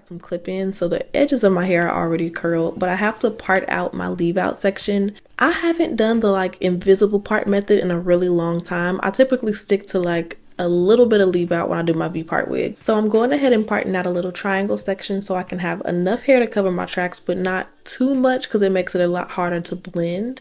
got some clip-ins, so the edges of my hair are already curled, but I have to part out my leave out section. I haven't done the like invisible part method in a really long time. I typically stick to like a little bit of leave out when I do my V-part wig. So I'm going ahead and parting out a little triangle section so I can have enough hair to cover my tracks, but not too much because it makes it a lot harder to blend.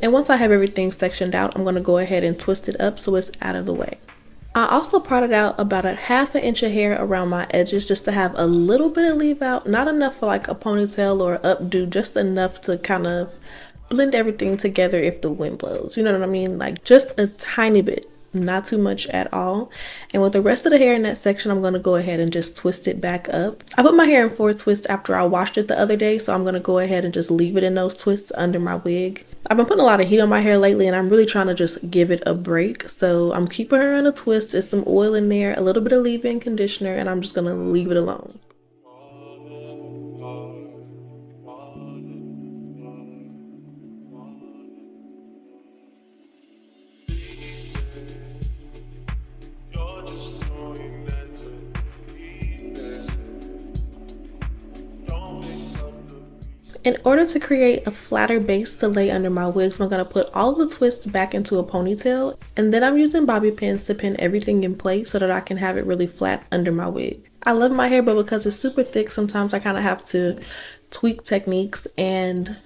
And once I have everything sectioned out, I'm going to go ahead and twist it up so it's out of the way. I also parted out about a ½ inch of hair around my edges just to have a little bit of leave out, not enough for like a ponytail or updo, just enough to kind of blend everything together if the wind blows. You know what I mean? Like just a tiny bit, not too much at all. And with the rest of the hair in that section, I'm going to go ahead and just twist it back up. I put my hair in 4 twists after I washed it the other day, so I'm going to go ahead and just leave it in those twists under my wig. I've been putting a lot of heat on my hair lately, and I'm really trying to just give it a break. So I'm keeping her in a twist. There's some oil in there, a little bit of leave-in conditioner, and I'm just going to leave it alone. In order to create a flatter base to lay under my wigs, I'm going to put all the twists back into a ponytail, and then I'm using bobby pins to pin everything in place so that I can have it really flat under my wig. I love my hair, but because it's super thick, sometimes I kind of have to tweak techniques, and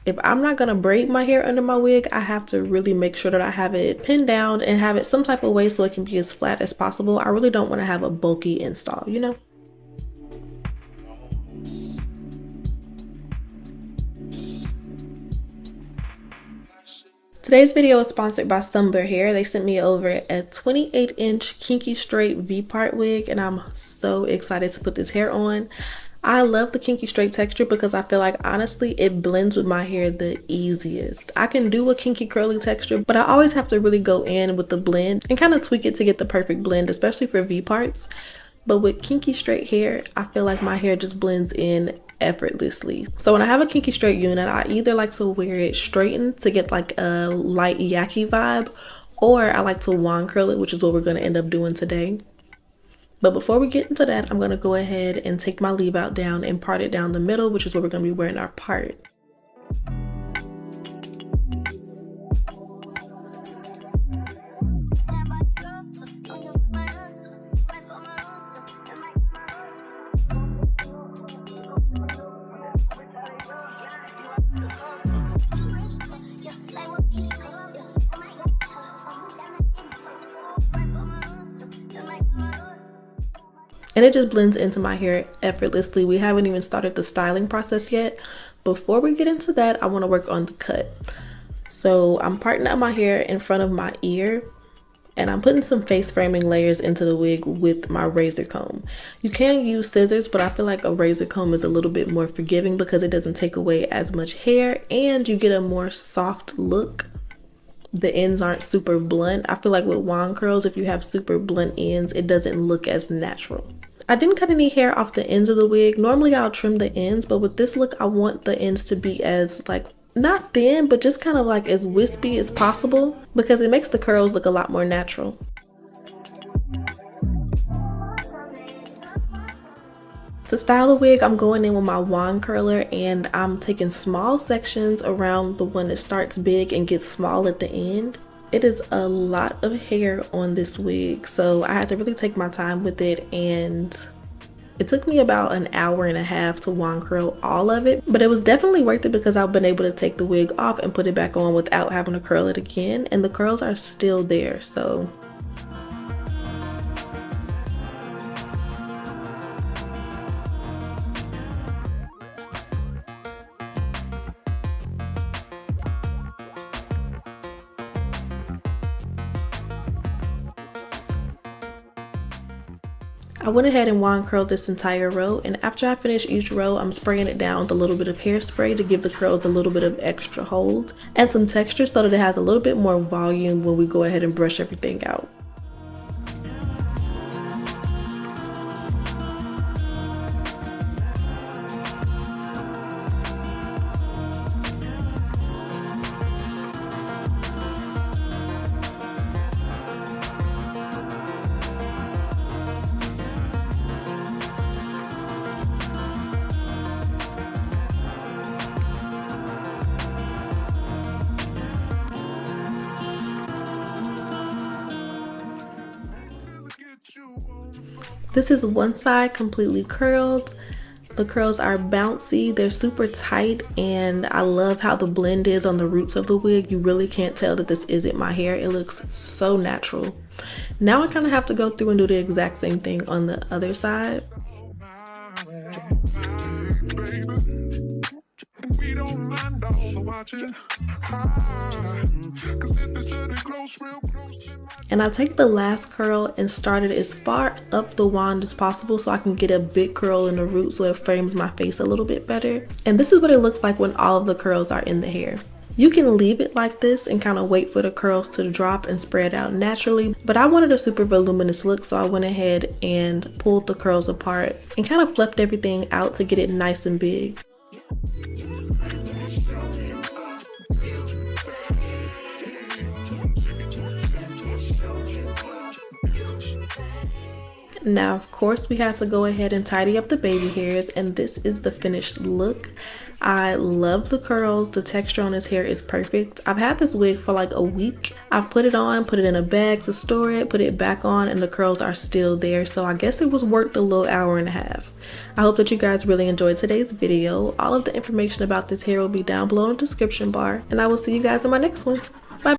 if I'm not going to braid my hair under my wig, I have to really make sure that I have it pinned down and have it some type of way so it can be as flat as possible. I really don't want to have a bulky install, you know? Today's video is sponsored by Sunber Hair. They sent me over a 28-inch kinky straight V-part wig, and I'm so excited to put this hair on. I love the kinky straight texture because I feel like honestly it blends with my hair the easiest. I can do a kinky curly texture, but I always have to really go in with the blend and kind of tweak it to get the perfect blend, especially for V-parts. But with kinky straight hair, I feel like my hair just blends in effortlessly. So when I have a kinky straight unit, I either like to wear it straightened to get like a light yaki vibe, or I like to wand curl it, which is what we're going to end up doing today. But before we get into that, I'm going to go ahead and take my leave out down and part it down the middle, which is where we're going to be wearing our part. And it just blends into my hair effortlessly. We haven't even started the styling process yet. Before we get into that, I want to work on the cut. So I'm parting out my hair in front of my ear, and I'm putting some face framing layers into the wig with my razor comb. You can use scissors, but I feel like a razor comb is a little bit more forgiving because it doesn't take away as much hair and you get a more soft look. The ends aren't super blunt. I feel like with wand curls, if you have super blunt ends, it doesn't look as natural. I didn't cut any hair off the ends of the wig. Normally I'll trim the ends, but with this look, I want the ends to be as like, not thin, but just kind of like as wispy as possible because it makes the curls look a lot more natural. To style the wig, I'm going in with my wand curler and I'm taking small sections around the one that starts big and gets small at the end. It is a lot of hair on this wig, so I had to really take my time with it, and it took me about an hour and a half to wand curl all of it, but it was definitely worth it because I've been able to take the wig off and put it back on without having to curl it again, and the curls are still there, so. I went ahead and wand curled this entire row, and after I finish each row, I'm spraying it down with a little bit of hairspray to give the curls a little bit of extra hold and some texture so that it has a little bit more volume when we go ahead and brush everything out. This is one side completely curled. The curls are bouncy, they're super tight, and I love how the blend is on the roots of the wig. You really can't tell that this isn't my hair. It looks so natural. Now I kind of have to go through and do the exact same thing on the other side. And I take the last curl and start it as far up the wand as possible so I can get a big curl in the root so it frames my face a little bit better. And this is what it looks like when all of the curls are in the hair. You can leave it like this and kind of wait for the curls to drop and spread out naturally, but I wanted a super voluminous look, so I went ahead and pulled the curls apart and kind of fluffed everything out to get it nice and big. Now, of course, we had to go ahead and tidy up the baby hairs, and this is the finished look. I love the curls. The texture on his hair is perfect. I've had this wig for like a week. I've put it on, put it in a bag to store it, put it back on, and the curls are still there. So I guess it was worth the little hour and a half. I hope that you guys really enjoyed today's video. All of the information about this hair will be down below in the description bar, and I will see you guys in my next one.